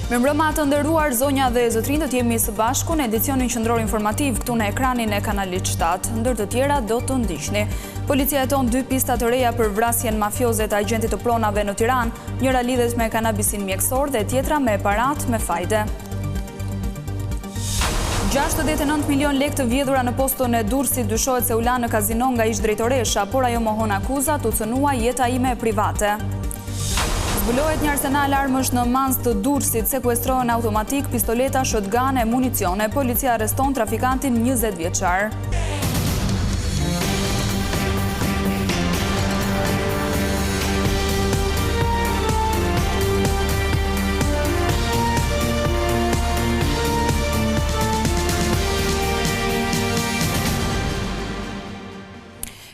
Mirëmbrëma të nderuar zonja dhe zotrinj, të jemi së bashku në edicionin qendror informativ këtu në ekranin e kanalit 7. Ndër të tjera do të ndiqni. Policia heton 2 pista të reja për vrasjen mafioze të agentit të pronave në Tiranë, njëra lidhet me kanabisin mjekësor dhe tjetra me parat me fajde. 69 milion lekë të vjedhura në postën e Durrësit dyshohet se u la në kazino nga ish drejtoresha, por ajo mohon akuzat, u cënua jeta ime private. Zbulohet një arsenal armësh në Mans të Durrësit, sekuestrohen automatik pistoleta, shotgun e municione. Policia arreston trafikantin 20 vjeçar.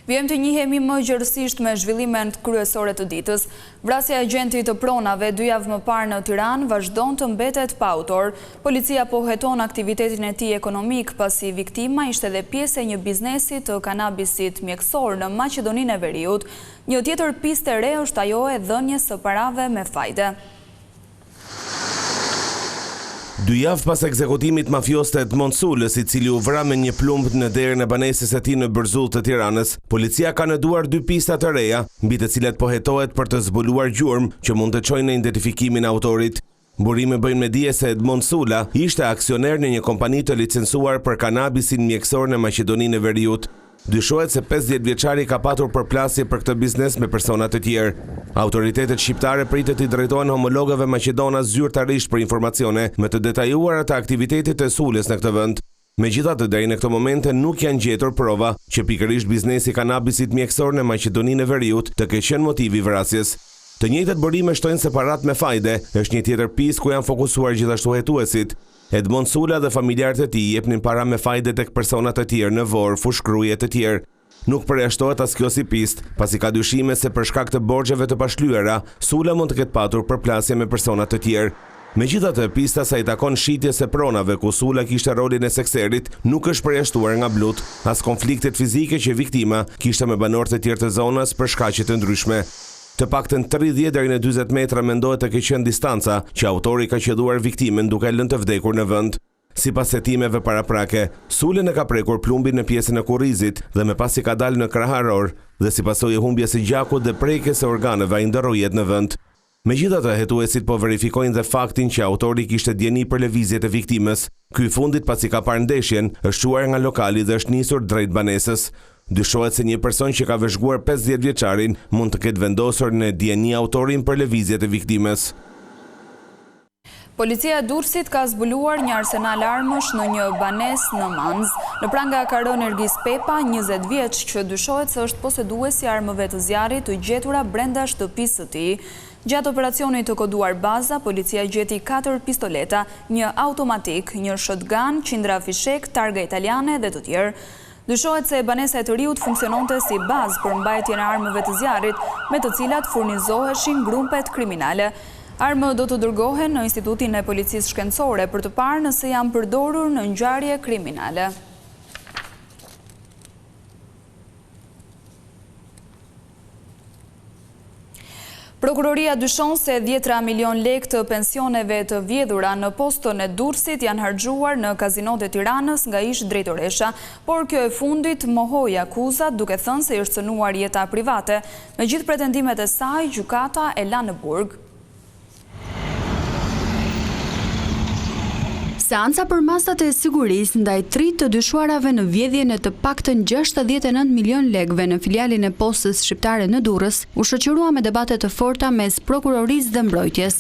Vjem të njihemi më gjërësisht me zhvillimet kryesore të ditës. Vrasja e agentit të pronave 2 javë më parë në Tiranë vazhdon të mbetet pa autor. Policia po heton aktivitetin e tij ekonomik pasi viktima ishte edhe pjesë e një biznesi të kanabisit mjekësor në Maqedoninë e Veriut. Një tjetër pistë e re është ajo e dhënies së parave me fajde. 2 javë pas ekzekutimit mafios të Edmond Sulës, i cili u vra me një plumb në derën e banesës së tij në Bërzull të Tiranës, policia ka në duar 2 pista të reja, mbi të cilat po hetohet për të zbuluar gjurmë që mund të çojnë në identifikimin e autorit. Burime bëjnë me dije se Edmond Sula ishte aksioner në një kompani të licencuar për kanabisin mjekësor në Maqedoninë e Veriut. Dyshohet se 50 vjeçari ka patur përplasje për këtë biznes me persona të tjerë. Autoritetet shqiptare pritet i drejtohen homologëve maqedona zyrtarisht për informacione me të detajuara të aktivitetit të Sulës në këtë vend. Megjithatë, deri në këtë moment nuk janë gjetur prova që pikërisht biznesi kanabisit mjekësor në Maqedoninë e Veriut të ketë qenë motivi i vrasjes. Të njëjtat burime shtojnë se parat me fajde është një tjetër pistë ku janë fokusuar gjithashtu hetuesit. Edmond Sula dhe familjarët e tij jepnin para me fajde tek persona të tjerë në Vorë, fushkruje të tjerë. Nuk përjashtohet as kjo si pistë, pasi ka dyshime se për shkak të borxheve të pashlyera, Sula mund të ketë patur përplasje me persona të tjerë. Megjithatë, pista sa i takon shitjes së pronave ku Sula kishte rolin e sekserit nuk është përjashtuar nga blut, as konfliktet fizike që viktima kishte me banorët e tjerë të zonës për shkaqe të ndryshme. Të paktën 30 deri në 40 metra mendohet të ketë qenë distanca që autori ka qelluar viktimen duke lënë të vdekur në vend. Sipas hetimeve paraprake, Sulën e ka prekur plumbin në pjesën e kurrizit dhe me pasi ka dalë në kraharor dhe si pasojë humbjes së gjakut dhe prekjes së organeve ai ndorroi jetë në vend. Megjithatë, hetuesit po verifikojnë dhe faktin që autori kishte dieni për lëvizjet e viktimës. Ky i fundit pasi ka parë ndeshjen, është shuar nga lokali dhe është nisur drejt banesës. Dyshohet se një person që ka vëzhguar 50 vjeçarin mund të ketë vendosur në dieni autorin për lëvizjet e viktimës. Policia e Durrësit ka zbuluar një arsenal armësh në një banesë në Mans. Në pranga ka rënë Ergis Pepa, 20 vjeç, që dyshohet se është poseduesi i armëve të zjarrit të gjetura brenda shtëpisë së tij. Gjatë operacionit të koduar baza, policia gjeti 4 pistoleta, një automatik, një shotgun, qindra fishek, targa italiane dhe të tjerë. Dyshohet se banesa e të riut funksiononte si bazë për mbajtjen e armëve të zjarrit, me të cilat furnizoheshin grupet kriminale. Armë do të dërgohen në Institutin e Policisë Shkencore për të parë nëse janë përdorur në ngjarje kriminale. Prokuroria dyshon se 10 milion lekë të pensioneve të vjedhura në postën e Durrësit janë harxhuar në kazinot e Tiranës nga ish drejtoresha, por kjo e fundit mohoi akuzat duke thënë se është cënuar jeta private. Me gjithë pretendimet e saj, gjykata e la në burg. Seanca për masat e sigurisë ndaj 3 të dyshuarave në vjedhjen e të paktën 69 milion lekëve në filialin e postës shqiptare në Durrës u shoqërua me debate të forta mes prokurorisë dhe mbrojtjes.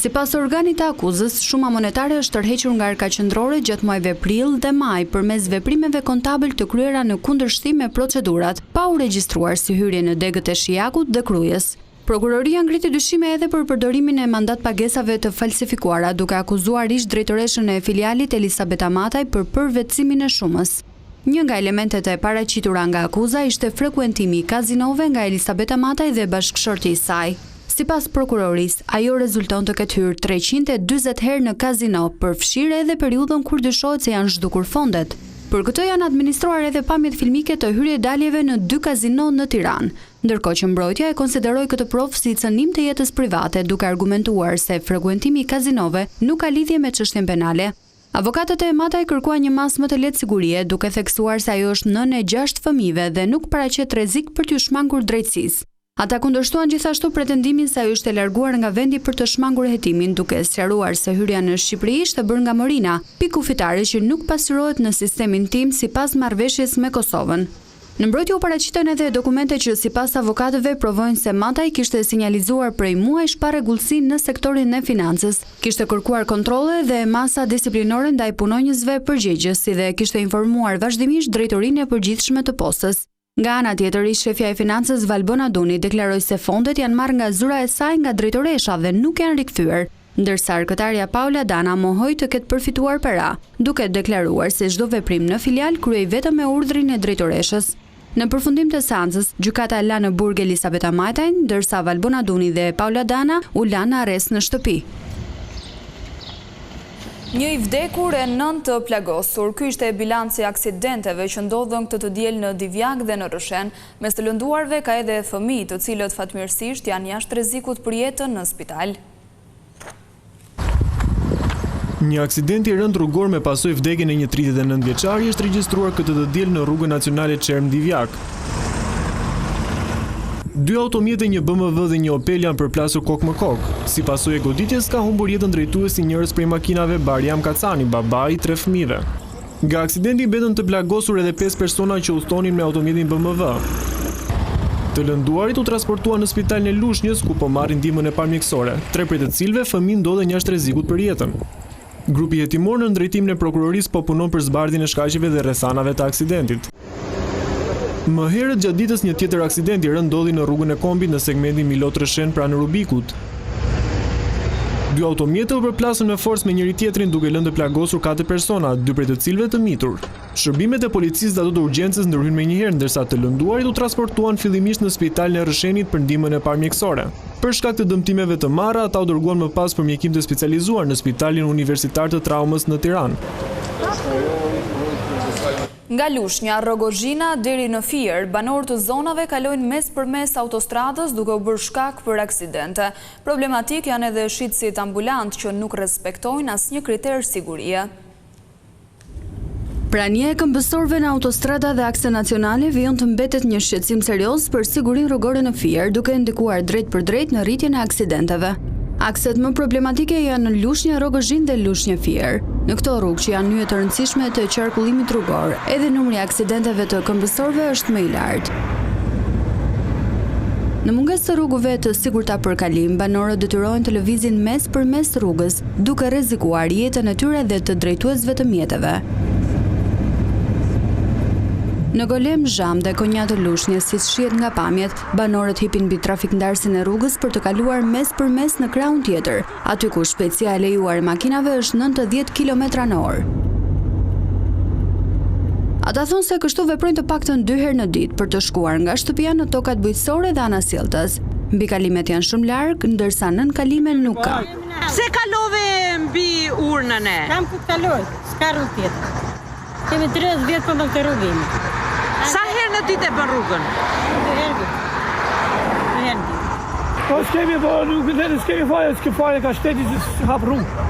Sipas organit të akuzës, shuma monetare është tërhequr nga arka qendrore gjatë muajve prill dhe maj përmes veprimeve kontabël të kryera në kundërshtim me procedurat, pa u regjistruar si hyrje në degët e shijakut dhe krujës. Prokuroria ngriti dyshime edhe për përdorimin e mandat pagesave të falsifikuara, duke akuzuar ish drejtoreshën e filialit Elisabeta Mataj për përvetësimin e shumës. Një nga elementet e paraqitura nga akuza ishte frekuentimi i kazinove nga Elisabeta Mataj dhe bashkëshorti i saj. Sipas prokurorisë, ajo rezulton të ketë hyrë 340 herë në kazino, përfshirë edhe periudhën kur dyshohet se janë zhdukur fondet. Për këtë janë administruar edhe pamjet filmike të hyrje-daljeve në 2 kazino në Tiranë, ndërkohë që mbrojtja e konsideroi këtë provë si cënim të jetës private, duke argumentuar se frekuentimi i kazinove nuk ka lidhje me çështjen penale. Avokatët e Mataj kërkuan një masë më të lehtë sigurie, duke theksuar se ajo është nënë e 6 fëmijëve dhe nuk paraqet rrezik për t'u shmangur drejtësisë. Ata kundërshtuan gjithashtu pretendimin se ajo ishte larguar nga vendi për të shmangur hetimin, duke sqaruar se hyrja në Shqipëri ishte bërë nga Morina, pikë kufitare që nuk pasurohet në sistemin tim sipas marrëveshjes me Kosovën. Në mbrojtje u paraqiten edhe dokumente që sipas avokatëve provojnë se Mataj kishte sinjalizuar prej muajsh pa rregullsi në sektorin e financës, kishte kërkuar kontrolle dhe masa disiplinore ndaj punonjësve përgjegjës, si dhe kishte informuar vazhdimisht drejtorinë e përgjithshme të postës. Nga ana tjetër, shefja e financës Valbona Duni deklaroi se fondet janë marrë nga zura e saj nga drejtoresha dhe nuk janë rikthyer, ndërsa arkëtarja Paula Dana mohoi të ketë përfituar para, duke deklaruar se çdo veprim në filial kryej vetëm me urdhrin e drejtoreshës. Në përfundim të seancës, gjykata la në burg Elisabeta Majtajn, ndërsa Valbona Duni dhe Paula Dana u lanë në arrest në shtëpi. Një i vdekur e 9 të plagosur. Ky ishte bilanci aksidenteve që ndodhën këtë të diel në Divjak dhe në Rëshen. Mes të lënduarve ka edhe fëmijë, të cilët fatmirësisht janë jashtë rrezikut për jetën në spital. Një aksidenti i rënd rrugor me pasojë vdekjen e një 39 vjeçari është regjistruar këtë të diel në rrugën nacionale Çerm-Divjak. 2 automjete, një BMW dhe një Opel janë përplasur kok më kok. Si pasojë e goditjes ka humbur jetën drejtuesi njërës prej makinave Bariam Kacani, babai i 3 fëmijëve. Nga aksidenti mbetën të plagosur edhe 5 persona që udhtonin me automjetin BMW. Të lënduarit u transportuan në spitalin e Lushnjës, ku po marrin ndihmën e parmjekësore, 3 prej të cilëve fëmijë ndodhen jashtë rrezikut për jetën. Grupi hetimor në drejtimin e prokurorisë po punon për zbardhjen e shkaqeve dhe rrethanave të aksidentit. Më herët gjatë ditës një tjetër aksident i rënd ndodhi në rrugën e Kombit në segmentin Milot Rëshen pranë Rubikut. 2 automjete u përplasën me forcë me njëri tjetrin duke lënë të plagosur 4 persona, 2 prej të cilëve të mitur. Shërbimet e policisë dhe ato të urgjencës ndërhyn menjëherë, ndërsa të lënduarit u transportuan fillimisht në spitalin e Rëshenit për ndihmën e parmjekësore. Për shkak të dëmtimeve të marra, ata u dërguan më pas për mjekim të specializuar në Spitalin Universitar të Traumës në Tiranë. Nga Lushnja, Rogozhina deri në Fier, banorët të zonave kalojnë mes për mes autostradës duke u bërë shkak për aksidente. Problematik janë edhe shitësit ambulant që nuk respektojnë asnjë kriter sigurie. Prania e këmbësorëve në autostrada dhe akse nacionale vijon të mbetet një shqetësim serioz për sigurinë rrugore në Fier, duke ndikuar drejt për drejt në rritjen e aksidenteve. Akset më problematike janë në Lushnja, Rogozhin dhe Lushnja Fier. Në këto rrugë që janë nyje të rëndësishme të qarkullimit rrugor, edhe numri i aksidenteve të këmbësorëve është më i lartë. Në mungesë të rrugëve të sigurta për kalim, banorët detyrohen të lëvizin mes për mes rrugës, duke rrezikuar jetën e tyre dhe të drejtuesve të mjeteve. Në Golem, Zham dhe Konja të Lushnjës, si shihet nga pamjet, banorët hipin mbi trafikndarësin e rrugës për të kaluar mes për mes në krahun tjetër, aty ku shpejtësia e lejuar makinave është 90 km/h. Ata thonë se kështu veprojnë të paktën 2 herë në ditë për të shkuar nga shtëpia në tokat bujqësore dhe anasjelltës. Mbikalimet janë shumë larg, ndërsa nën kalime nuk ka. Pse kalove mbi urnën e? Kam ku të kaloj, s'ka rrugë tjetër. Kemi 30 vjetë për në këtë rrugim. Sa herë në ditë e bën rrugën? 2 herë. 2 herë ditë. Po s'kemi po rrugën dhe s'kemi fare, s'ke fare ka shteti që s'hap rrugë.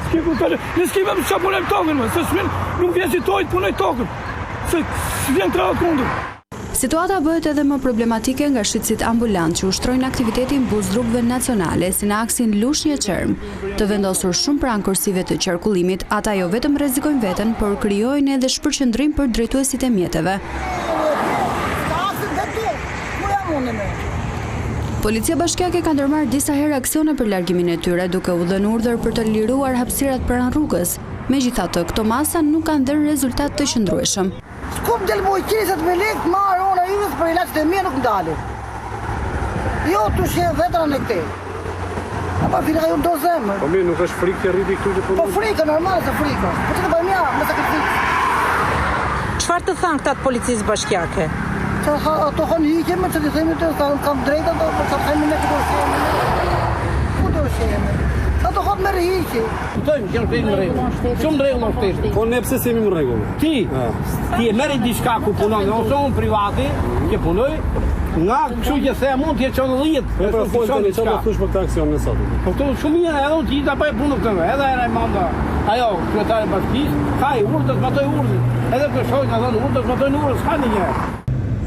S'kemi ku kaloj, ne s'kemi më që punojmë tokën më, se s'min nuk vjezitojt punoj tokën, se s'vjen trava kundur. Situata bëhet edhe më problematike nga shitësit ambulant që ushtrojnë aktivitetin buz rrugëve nacionale si në aksin Lushnje-Çerm. Të vendosur shumë pranë kursive të qarkullimit, ata jo vetëm rrezikojnë veten, por krijojnë edhe shpërqendrim për drejtuesit e mjeteve. Policia bashkiake ka ndërmarrë disa herë aksione për largimin e tyre, duke u dhënë urdhër për të liruar hapësirat pranë rrugës. Megjithatë, këto masa nuk kanë dhënë rezultat të qëndrueshëm. S'kum del moj kiset me lek, marë ona jurës për ilaqët e mje nuk ndalin. Jo të shenë vetëra në këte. Ama fina ka ju në do zemë. Po mirë, nuk është frikë të rriti këtu që Po frikë, normal se frikë. Po që të bëjmë ja, me sakrifikë. Çfarë të thanë këta të policisë bashkiake? Ato kanë hiqe me që të themi të kam drejta, për që të themi me këtë do sheme. Ku do sheme? Ato Po më rriqi. Kuptojmë që është në rregull. Shumë në rregull është. Po ne pse jemi në rregull? Ti e merri diçka ku punon, ose unë privati që punoj, nga kështu që se mund të jetë çon 10. Po pra folën çfarë thosh për këtë aksion në sot? Po këtu shumë mirë, edhe unë gjithë apo e punë këtë. Edhe era e manda. Ajo, kryetari i bashkisë, ka i urdhët, matoj urdhën. Edhe për shkojnë ka dhënë urdhët, matojnë urdhën, s'ka ndonjë.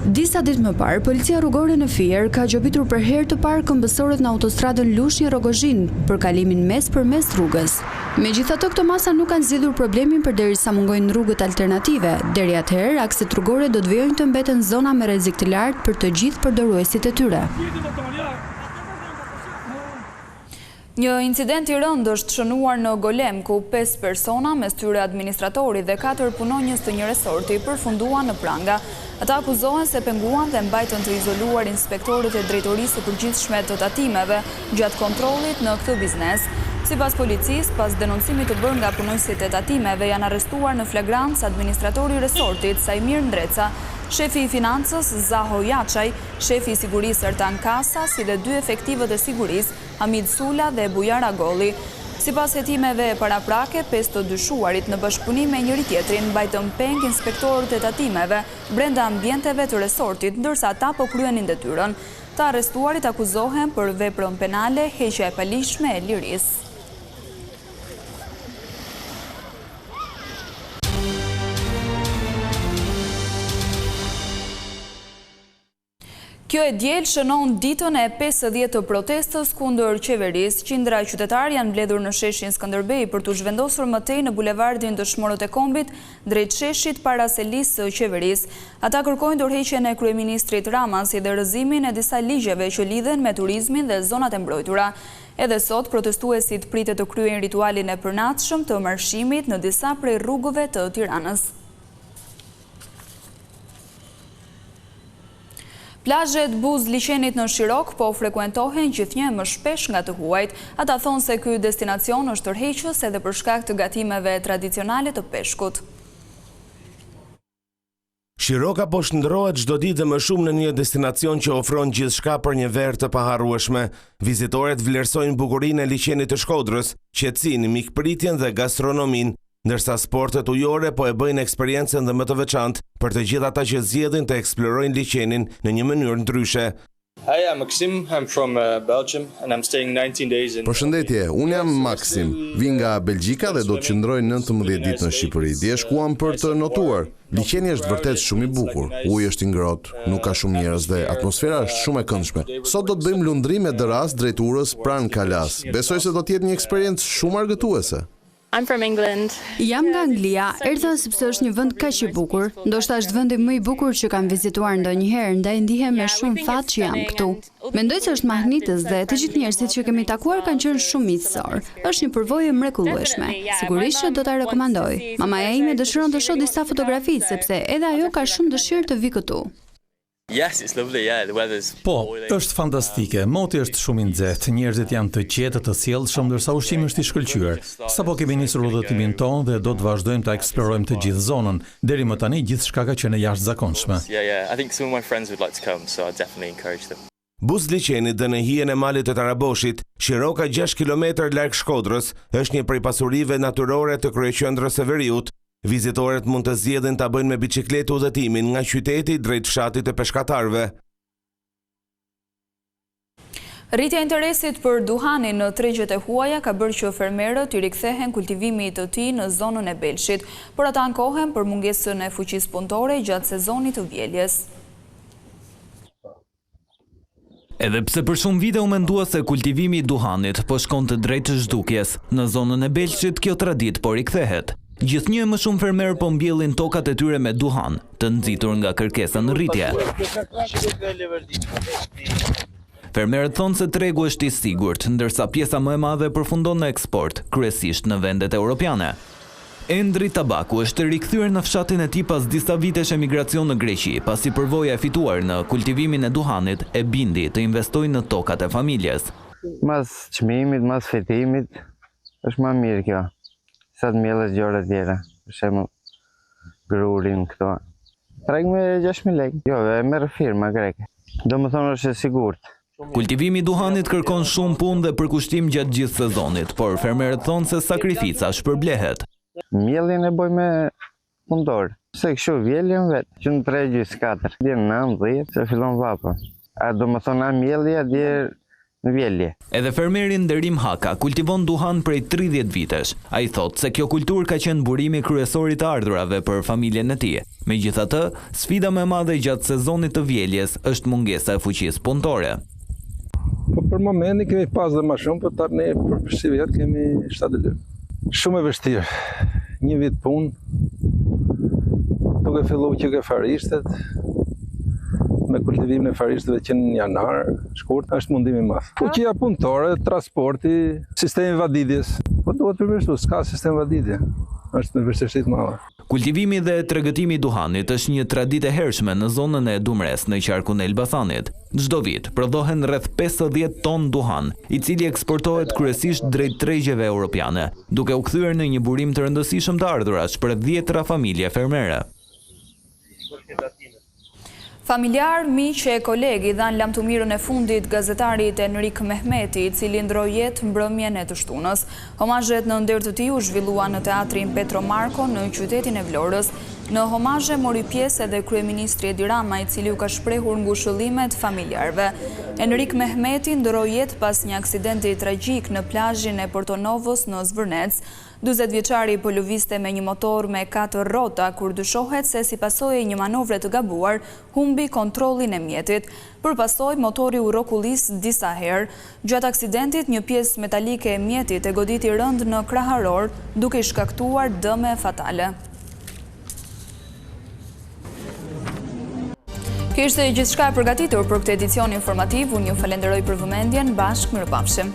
Disa ditë më parë, policia rrugore në Fier ka gjobitur për herë të parë këmbësorët në autostradën Lushnjë-Rogozhin për kalimin mes për mes rrugës. Megjithatë, këto masa nuk kanë zgjidhur problemin përderisa mungojnë rrugët alternative. Deri atëherë, akset rrugore do të vijojnë të mbeten zona me rrezik të lartë për të gjithë përdoruesit e tyre. Një incident i rënd është shënuar në Golem, ku 5 persona, mes tyre administratori dhe 4 punonjës të një resorti, përfunduan në pranga. Ata akuzohen se penguan dhe mbajtën të izoluar inspektorët e drejtorisë së përgjithshme të tatimeve gjatë kontrollit në këtë biznes. Sipas policisë, pas denoncimit të bërë nga punonjësit e tatimeve, janë arrestuar në flagrancë administratori i resortit Sajmir Ndreca, shefi i financës Zaho Jaçaj, shefi i sigurisë Ertan Kasa, si dhe 2 efektivët e sigurisë Hamid Sula dhe Bujar Agolli. Sipas hetimeve paraprake, 5 të dyshuarit në bashkëpunim me njëri tjetrin mbajtën peng inspektorët e tatimeve brenda ambienteve të resortit, ndërsa ata po kryenin detyrën. Të arrestuarit akuzohen për veprën penale heqja e palishme e lirisë. Kjo e diel shënon ditën e 50 të protestës kundër qeverisë. Qindra qytetarë janë mbledhur në sheshin Skënderbej për të zhvendosur më tej në bulevardin Dëshmorët e Kombit drejt sheshit para selisë së qeverisë. Ata kërkojnë dorëheqjen e kryeministrit Rama si dhe rrëzimin e disa ligjeve që lidhen me turizmin dhe zonat e mbrojtura. Edhe sot protestuesit pritet të kryejnë ritualin e përnatshëm të marshimit në disa prej rrugëve të Tiranës. Plazhet Buz Liçenit në Shirok po frekuentohen gjithnjë më shpesh nga të huajt. Ata thonë se ky destinacion është tërheqës edhe për shkak të gatimeve tradicionale të peshkut. Shiroka po shndrohet çdo ditë dhe më shumë në një destinacion që ofron gjithçka për një verë të paharrueshme. Vizitorët vlerësojnë bukurinë e liçenit të Shkodrës, qetësinë, mikpritjen dhe gastronominë, ndërsa sportet ujore po e bëjnë eksperiencën dhe më të veçantë për të gjithë ata që zgjedhin të eksplorojnë liçenin në një mënyrë ndryshe. Hi, I'm Maxim. I'm from Belgium and I'm staying 19 days in. Përshëndetje, unë jam Maxim. Vi nga Belgjika dhe do të qëndroj 19 ditë në Shqipëri. Dje shkuam për të notuar. Liçeni është vërtet shumë i bukur. Uji është i ngrohtë, nuk ka shumë njerëz dhe atmosfera është shumë e këndshme. Sot do të bëjmë lundrim me dëras drejt Urës pranë Kalas. Besoj se do të jetë një eksperiencë shumë argëtuese. I'm from England. Jam nga Anglia, erdha sepse është një vend kaq i bukur. Ndoshta është vendi më i bukur që kam vizituar ndonjëherë, ndaj ndihem me shumë fat që jam këtu. Mendoj se është mahnitës dhe të gjithë njerëzit që kemi takuar kanë qenë shumë miqësor. Është një përvojë mrekullueshme. Sigurisht që do ta rekomandoj. Mamaja ime dëshiron të shoh disa fotografi sepse edhe ajo ka shumë dëshirë të vi këtu. Yes, it's lovely, yeah, the weather's Po, është fantastike. Moti është shumë i nxehtë, njerëzit janë të qetë, të sjellshëm, ndërsa ushqimi është i shkëlqyer. Sapo kemi nisur udhëtimin tonë dhe do të vazhdojmë ta eksplorojmë të gjithë zonën. Deri më tani gjithçka ka qenë jashtëzakonshme. Yeah, I think some of my friends would like to come, so I definitely encourage them. Buz Liçenit dhe në hijen e malit të Taraboshit, Shiroka 6 kilometër larg Shkodrës, është një prej pasurive natyrore të kryeqendrës së Veriut. Vizitorët mund të zgjedhin ta bëjnë me biçikletë udhëtimin nga qyteti drejt fshatit të peshkatarëve. Rritja e interesit për duhanin në tregjet e huaja ka bërë që fermerët i rikthehen kultivimit të tij në zonën e Belshit, por ata ankohen për mungesën e fuqisë punëtore gjatë sezonit të vjeljes. Edhe pse për shumë vite u mendua se kultivimi i duhanit po shkonte drejt zhdukjes, në zonën e Belshit kjo traditë po rikthehet. Gjithnjë më shumë fermerë po mbjellin tokat e tyre me duhan, të nxitur nga kërkesa në rritje. Fermerët thonë se tregu është i sigurt, ndërsa pjesa më e madhe përfundon në eksport, kryesisht në vendet europiane. Endri Tabaku është rikthyer në fshatin e tij pas disa vitesh emigracion në Greqi, pasi përvoja e fituar në kultivimin e duhanit e bindi të investojë në tokat e familjes. Mas çmimit, mas fitimit, është më mirë kjo. Sa të mjellës gjore tjera, për shembull grurin këto. Treg me 6.000 lekë. Jo, e merr firma greke. Domethënë është e sigurt. Kultivimi i duhanit kërkon shumë punë dhe përkushtim gjatë gjithë sezonit, por fermerët thonë se sakrifica shpërblehet. Mielin e boj me punëtor, se kështu vjeljen vetë, që në 3-4, dje 9-10, se fillon vapa. A do më thonë a mielja, dje në vjelje. Edhe fermeri Nderim Haka kultivon duhan prej 30 vitesh. A i thot se kjo kultur ka qenë burimi kryesor i të ardhurave për familjen e tij. Megjithatë, sfida më e madhe gjatë sezonit të vjeljes është mungesa e fuqisë punëtore. Po për momentin kemi pas dhe më shumë, por tani për si vjet kemi 72. Shumë e vështirë. Një vit punë, duke filluar që ke farishtet, me kultivimin e farishteve që në janar, shkurt, është mundimi i madh. Fuqia punëtore, transporti, sistemi vaditjes, po duhet përmirësu, s'ka sistem vaditje, është në vështirësi të madhe. Kultivimi dhe tregëtimi i duhanit është një traditë e hershme në zonën e Dumres në qarkun e Elbasanit. Çdo vit prodhohen rreth 50 ton duhan, i cili eksportohet kryesisht drejt tregjeve europiane, duke u kthyer në një burim të rëndësishëm të ardhurash për 10 familje fermere. Familjar, miqë e kolegi dhanë lamtumirën e fundit gazetarit Enrik Mehmeti, i cili ndroi jetë mbrëmjen e të shtunës. Homazhet në nder të tij u zhvillua në teatrin Petro Marko në qytetin e Vlorës. Në homazhe mori pjesë edhe kryeministri Edi Rama, i cili u ka shprehur ngushëllimet familjarëve. Enrik Mehmeti ndroi jetë pas një aksidenti tragjik në plazhin e Portonovës në Zvërnec. 40-vjeçari po lëvizte me një motor me 4 rrota kur dyshohet se si pasojë e një manovre të gabuar humbi kontrollin e mjetit. Përpasoj motori u rrokullis disa herë. Gjatë aksidentit një pjesë metalike e mjetit e goditi rënd në kraharor, duke i shkaktuar dëme fatale. Kjo ishte gjithçka e përgatitur për këtë edicion informativ. Unë ju falenderoj për vëmendjen. Bashkë mirëpafshim.